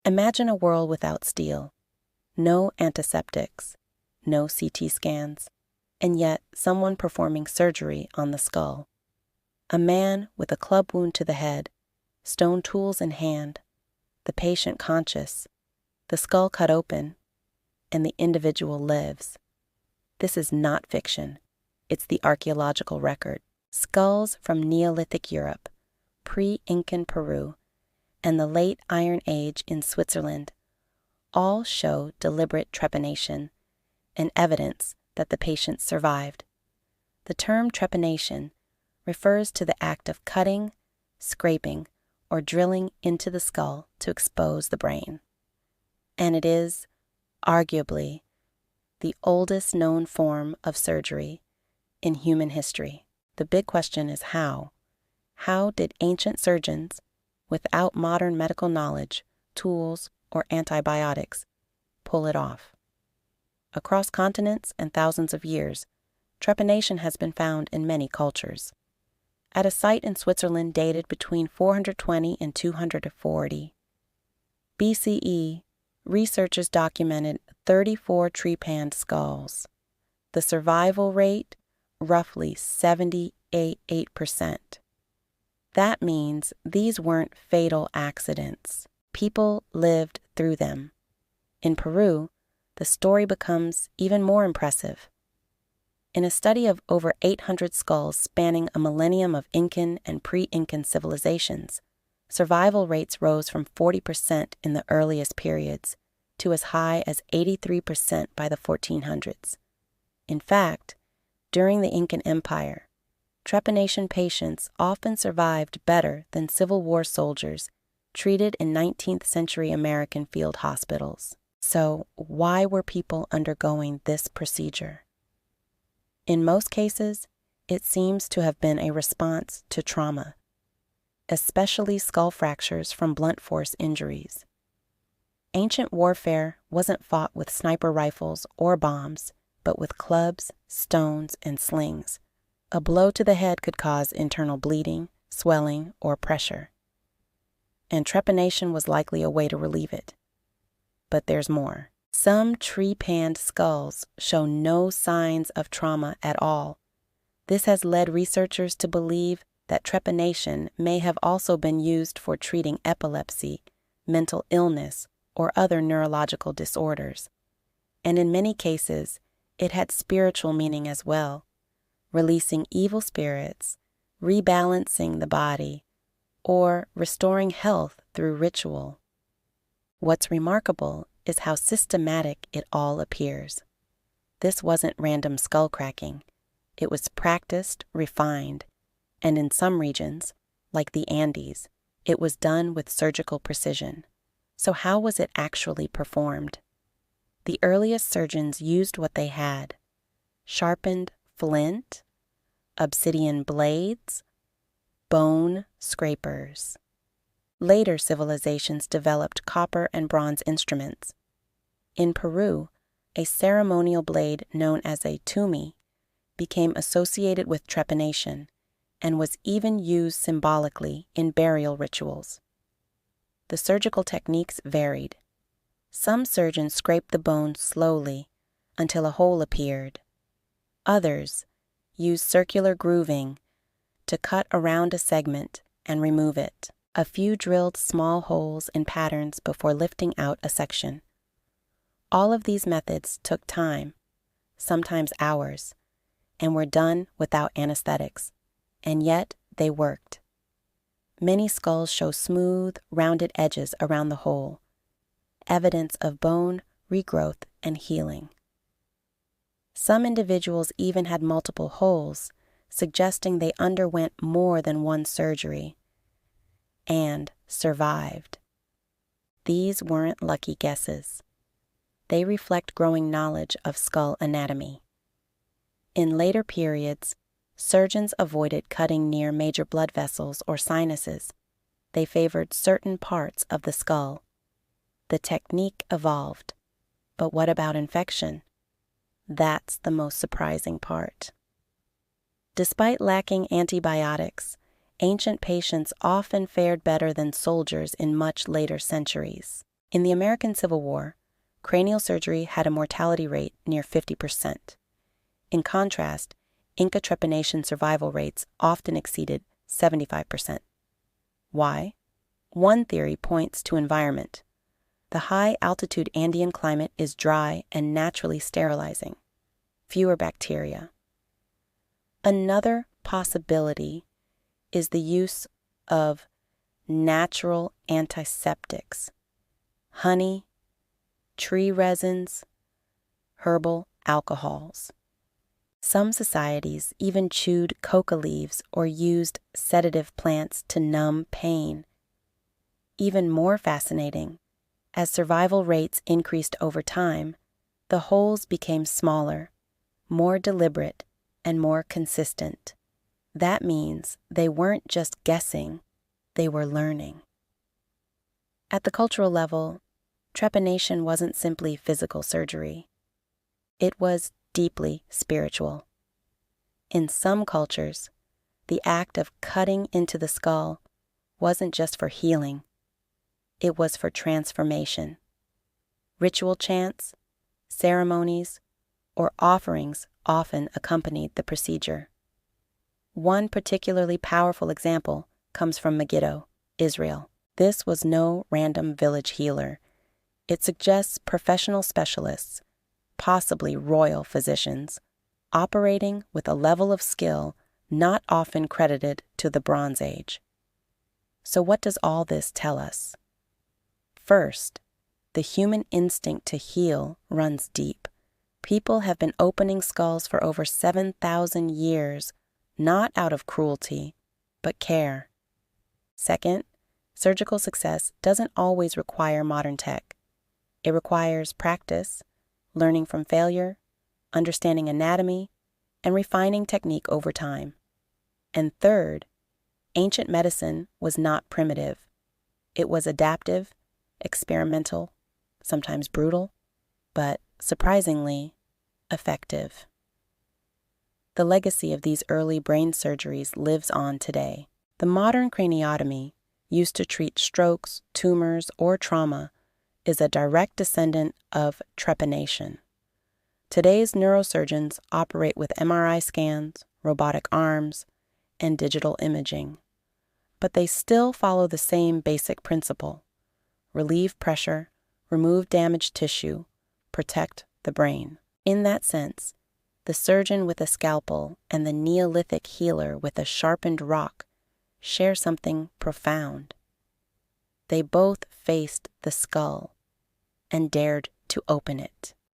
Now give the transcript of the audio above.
Imagine a world without steel, no antiseptics, no CT scans, and yet someone performing surgery on the skull. A man with a club wound to the head, stone tools in hand, the patient conscious, the skull cut open, and the individual lives. This is not fiction. It's the archaeological record. Skulls from Neolithic Europe, pre-Incan Peru, and the late Iron Age in Switzerland all show deliberate trepanation and evidence that the patient survived. The term trepanation refers to the act of cutting, scraping, or drilling into the skull to expose the brain. And it is, arguably, the oldest known form of surgery in human history. The big question is how. How did ancient surgeons, without modern medical knowledge, tools, or antibiotics, pull it off? Across continents and thousands of years, trepanation has been found in many cultures. At a site in Switzerland dated between 420 and 240 BCE, researchers documented 34 trepanned skulls. The survival rate, roughly 78%. That means these weren't fatal accidents. People lived through them. In Peru, the story becomes even more impressive. In a study of over 800 skulls spanning a millennium of Incan and pre-Incan civilizations, survival rates rose from 40% in the earliest periods to as high as 83% by the 1400s. In fact, during the Incan Empire, trepanation patients often survived better than Civil War soldiers treated in 19th century American field hospitals. So, why were people undergoing this procedure? In most cases, it seems to have been a response to trauma, especially skull fractures from blunt force injuries. Ancient warfare wasn't fought with sniper rifles or bombs, but with clubs, stones, and slings. A blow to the head could cause internal bleeding, swelling, or pressure. And trepanation was likely a way to relieve it. But there's more. Some trepanned skulls show no signs of trauma at all. This has led researchers to believe that trepanation may have also been used for treating epilepsy, mental illness, or other neurological disorders. And in many cases, it had spiritual meaning as well, releasing evil spirits, rebalancing the body, or restoring health through ritual. What's remarkable is how systematic it all appears. This wasn't random skull cracking. It was practiced, refined, and in some regions, like the Andes, it was done with surgical precision. So how was it actually performed? The earliest surgeons used what they had: sharpened flint, obsidian blades, bone scrapers. Later civilizations developed copper and bronze instruments. In Peru, a ceremonial blade known as a tumi became associated with trepanation and was even used symbolically in burial rituals. The surgical techniques varied. Some surgeons scraped the bone slowly until a hole appeared. Others used circular grooving to cut around a segment and remove it. A few drilled small holes in patterns before lifting out a section. All of these methods took time, sometimes hours, and were done without anesthetics, and yet they worked. Many skulls show smooth, rounded edges around the hole, evidence of bone regrowth and healing. Some individuals even had multiple holes, suggesting they underwent more than one surgery and survived. These weren't lucky guesses. They reflect growing knowledge of skull anatomy. In later periods, surgeons avoided cutting near major blood vessels or sinuses. They favored certain parts of the skull. The technique evolved. But what about infection? That's the most surprising part. Despite lacking antibiotics, ancient patients often fared better than soldiers in much later centuries. In the American Civil War, cranial surgery had a mortality rate near 50%. In contrast, Inca trepanation survival rates often exceeded 75%. Why? One theory points to environment. The high-altitude Andean climate is dry and naturally sterilizing. Fewer bacteria. Another possibility is the use of natural antiseptics, honey, tree resins, herbal alcohols. Some societies even chewed coca leaves or used sedative plants to numb pain. Even more fascinating, as survival rates increased over time, the holes became smaller, more deliberate, and more consistent. That means they weren't just guessing, they were learning. At the cultural level, trepanation wasn't simply physical surgery. It was deeply spiritual. In some cultures, the act of cutting into the skull wasn't just for healing, it was for transformation. Ritual chants, ceremonies, or offerings often accompanied the procedure. One particularly powerful example comes from Megiddo, Israel. This was no random village healer. It suggests professional specialists, possibly royal physicians, operating with a level of skill not often credited to the Bronze Age. So what does all this tell us? First, the human instinct to heal runs deep. People have been opening skulls for over 7,000 years, not out of cruelty, but care. Second, surgical success doesn't always require modern tech. It requires practice, learning from failure, understanding anatomy, and refining technique over time. And third, ancient medicine was not primitive. It was adaptive, experimental, sometimes brutal, but surprisingly effective. The legacy of these early brain surgeries lives on today. The modern craniotomy, used to treat strokes, tumors, or trauma, is a direct descendant of trepanation. Today's neurosurgeons operate with MRI scans, robotic arms, and digital imaging. But they still follow the same basic principle: relieve pressure, remove damaged tissue, protect the brain. In that sense, the surgeon with a scalpel and the Neolithic healer with a sharpened rock share something profound. They both faced the skull and dared to open it.